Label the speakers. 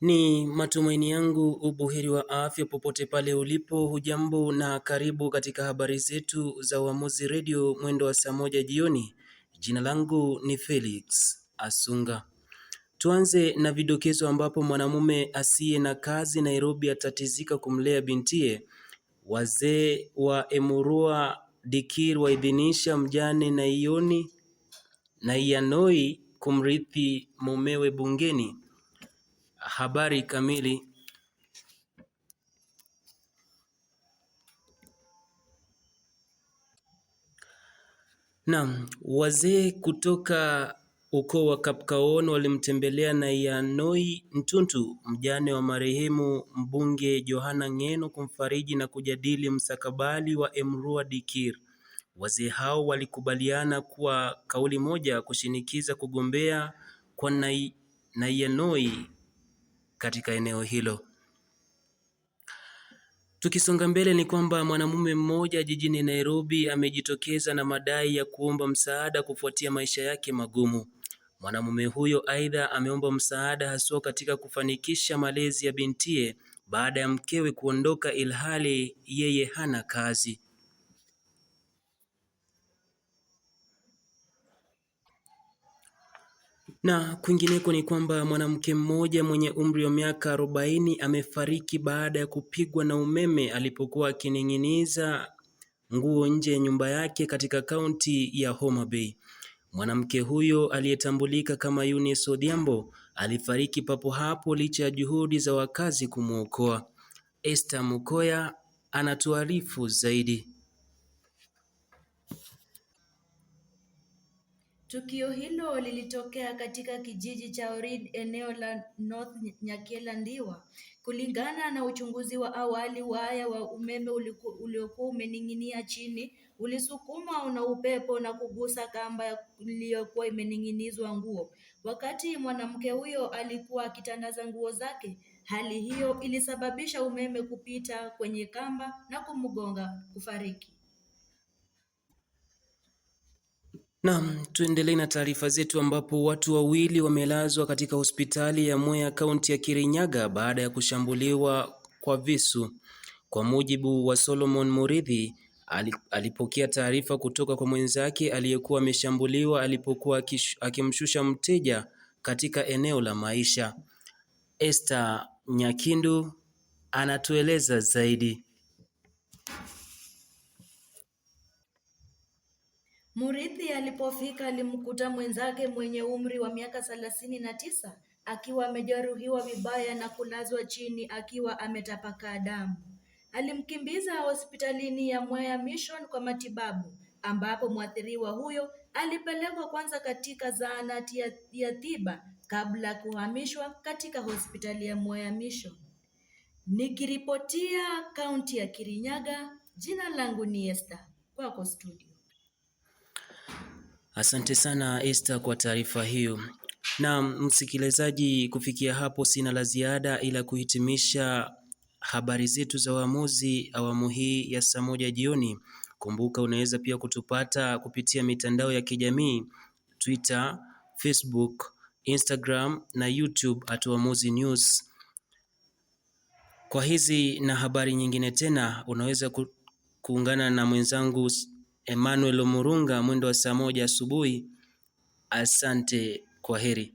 Speaker 1: Ni matumaini yangu ubuheri wa afya popote pale ulipo. Hujambo na karibu katika habari zetu za Uamuzi Radio mwendo wa saa moja jioni. Jina langu ni Felix Asunga. Tuanze na vidokezo ambapo mwanamume asiye na kazi Nairobi atatizika kumlea bintie. Wazee wa Emurua Dikir waidhinisha mjane Naiyanoi kumrithi mumewe bungeni. Habari kamili. Naam, wazee kutoka ukoo wa Kapkaon walimtembelea Naiyanoi Ntuntu, mjane wa marehemu mbunge Johana Ng'eno, kumfariji na kujadili mstakabali wa Emurua Dikir. Wazee hao walikubaliana kwa kauli moja kushinikiza kugombea kwa Naiyanoi katika eneo hilo. Tukisonga mbele ni kwamba mwanamume mmoja jijini Nairobi amejitokeza na madai ya kuomba msaada kufuatia maisha yake magumu. Mwanamume huyo aidha ameomba msaada haswa katika kufanikisha malezi ya bintie baada ya mkewe kuondoka ilhali yeye hana kazi. Na kwingineko ni kwamba mwanamke mmoja mwenye umri wa miaka 40 amefariki baada ya kupigwa na umeme alipokuwa akining'iniza nguo nje ya nyumba yake katika kaunti ya Homa Bay. Mwanamke huyo aliyetambulika kama Eunice Odhiambo alifariki papo hapo licha ya juhudi za wakazi kumwokoa. Esther Mukoya anatuarifu zaidi.
Speaker 2: Tukio hilo lilitokea katika kijiji cha Orid, eneo la North Nyakela Ndiwa. Kulingana na uchunguzi wa awali, waya wa umeme uliokuwa umening'inia chini ulisukuma na upepo na kugusa kamba iliyokuwa imening'inizwa nguo. Wakati mwanamke huyo alikuwa akitandaza nguo zake, hali hiyo ilisababisha umeme kupita kwenye kamba na kumgonga kufariki.
Speaker 1: Naam, tuendelee na taarifa zetu ambapo watu wawili wamelazwa katika hospitali ya Mwea kaunti ya Kirinyaga baada ya kushambuliwa kwa visu. Kwa mujibu wa Solomon Murithi, alipokea taarifa kutoka kwa mwenzake aliyekuwa ameshambuliwa alipokuwa akimshusha mteja katika eneo la Maisha. Esther Nyakindu anatueleza zaidi.
Speaker 2: Murithi alipofika alimkuta mwenzake mwenye umri wa miaka 39 akiwa amejeruhiwa vibaya na kulazwa chini akiwa ametapakaa damu. Alimkimbiza hospitalini ya Mwea Mission kwa matibabu, ambapo mwathiriwa huyo alipelekwa kwanza katika zahanati ya tiba kabla ya kuhamishwa katika hospitali ya Mwea Mission. Nikiripotia kaunti ya Kirinyaga, jina langu ni Esther. Kwako studio.
Speaker 1: Asante sana Esther kwa taarifa hiyo. Na msikilizaji, kufikia hapo sina la ziada ila kuhitimisha habari zetu za Uamuzi awamu hii ya saa moja jioni. Kumbuka unaweza pia kutupata kupitia mitandao ya kijamii Twitter, Facebook, Instagram na YouTube @Uamuzi News. Kwa hizi na habari nyingine tena unaweza kuungana na mwenzangu Emmanuel Omurunga mwendo wa saa moja asubuhi. Asante, kwaheri.